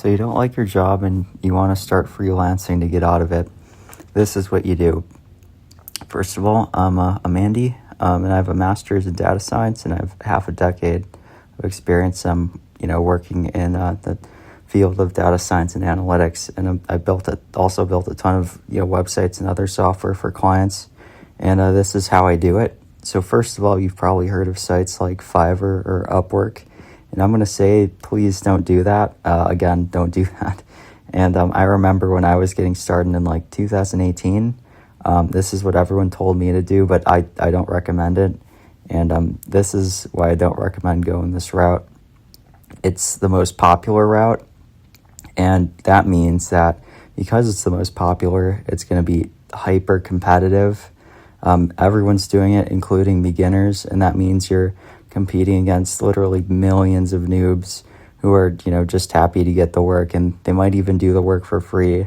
So you don't like your job and you want to start freelancing to get out of it. This is what you do. First of all, I'm Andy, and I have a master's in data science, and I have half a decade of experience. Working in the field of data science and analytics, and I also built a ton of websites and other software for clients. And this is how I do it. So first of all, you've probably heard of sites like Fiverr or Upwork. And I'm going to say, please don't do that. Again, don't do that. And I remember when I was getting started in like 2018, this is what everyone told me to do, but I don't recommend it. And this is why I don't recommend going this route. It's the most popular route. And that means that because it's the most popular, it's going to be hyper competitive. Everyone's doing it, including beginners. And that means you're competing against literally millions of noobs who are, just happy to get the work, and they might even do the work for free.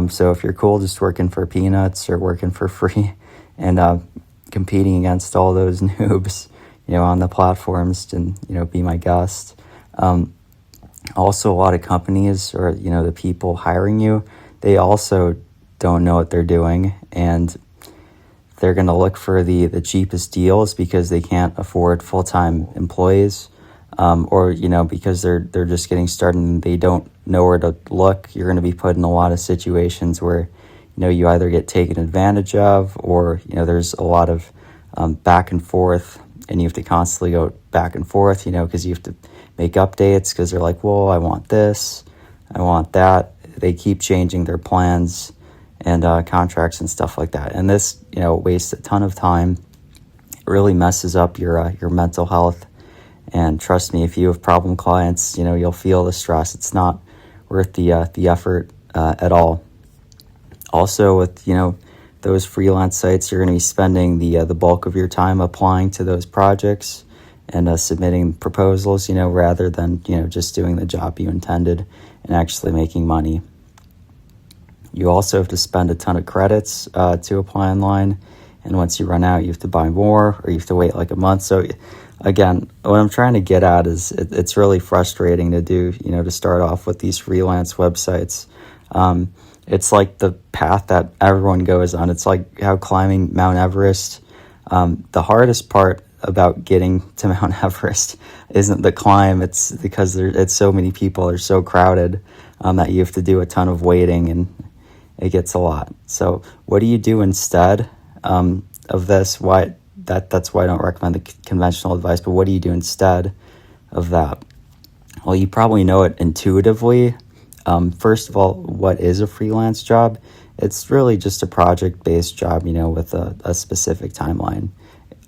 So if you're cool just working for peanuts or working for free and competing against all those noobs, on the platforms, and, be my guest. Also, a lot of companies or, the people hiring you, they also don't know what they're doing, and they're going to look for the cheapest deals because they can't afford full-time employees, or because they're just getting started and they don't know where to look. You're going to be put in a lot of situations where you either get taken advantage of, or there's a lot of back and forth, and you have to constantly go back and forth, because you have to make updates because they're like, well, I want this, I want that. They keep changing their plans and contracts and stuff like that. And this, wastes a ton of time. It really messes up your mental health. And trust me, if you have problem clients, you'll feel the stress. It's not worth the effort at all. Also, with those freelance sites, you're going to be spending the bulk of your time applying to those projects and submitting proposals, rather than just doing the job you intended and actually making money. You also have to spend a ton of credits to apply online, and once you run out, you have to buy more, or you have to wait like a month. So again, what I'm trying to get at is it's really frustrating to do, to start off with these freelance websites. It's like the path that everyone goes on. It's like how climbing Mount Everest. The hardest part about getting to Mount Everest isn't the climb. It's because it's so many people, they're so crowded, that you have to do a ton of waiting, and it gets a lot. So what do you do instead of this? That's why I don't recommend the conventional advice, but what do you do instead of that? Well, you probably know it intuitively. First of all, what is a freelance job? It's really just a project-based job, with a specific timeline,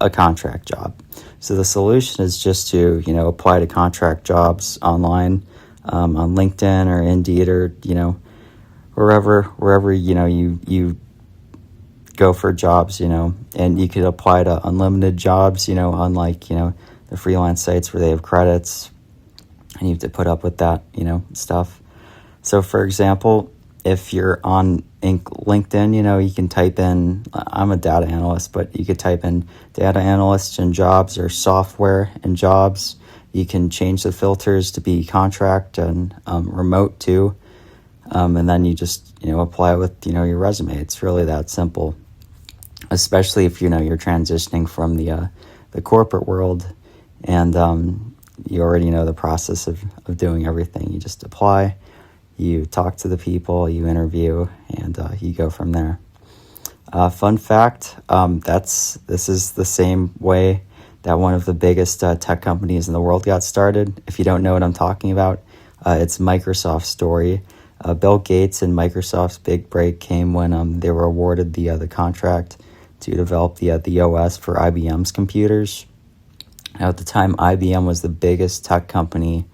a contract job. So the solution is just to, apply to contract jobs online, on LinkedIn or Indeed, or, wherever, you go for jobs, and you could apply to unlimited jobs, unlike, the freelance sites where they have credits and you have to put up with that, stuff. So for example, if you're on LinkedIn, you can type in, I'm a data analyst, but you could type in data analyst and jobs, or software and jobs. You can change the filters to be contract and remote too. And then you just, apply with, your resume. It's really that simple, especially if, you're transitioning from the corporate world and you already know the process of doing everything. You just apply, you talk to the people, you interview, and you go from there. Fun fact, this is the same way that one of the biggest tech companies in the world got started. If you don't know what I'm talking about, it's Microsoft's story. Bill Gates and Microsoft's big break came when they were awarded the contract to develop the OS for IBM's computers. Now, at the time, IBM was the biggest tech company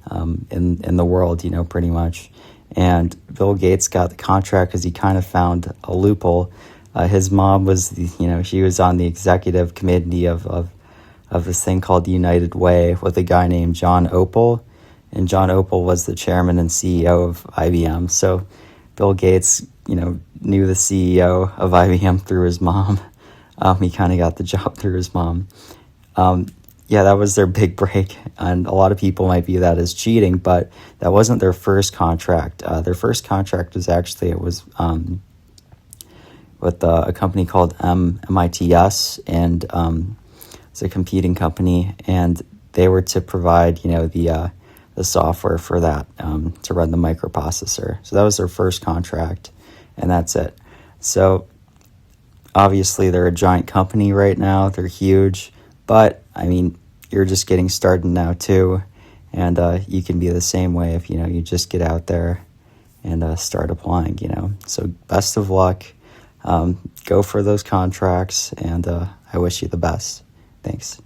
in the world, pretty much. And Bill Gates got the contract because he kind of found a loophole. His mom was, she was on the executive committee of this thing called United Way with a guy named John Opel. And John Opel was the chairman and CEO of IBM. So Bill Gates, knew the CEO of IBM through his mom. He kind of got the job through his mom. yeah, that was their big break, and a lot of people might view that as cheating, but that wasn't their first contract. Their first contract was actually, it was with a company called MITS, and it's a competing company, and they were to provide, the software for that, to run the microprocessor. So that was their first contract, and that's it. So obviously they're a giant company right now. They're huge, but I mean, you're just getting started now too, and you can be the same way if you just get out there and start applying. So best of luck. Go for those contracts, and I wish you the best. Thanks.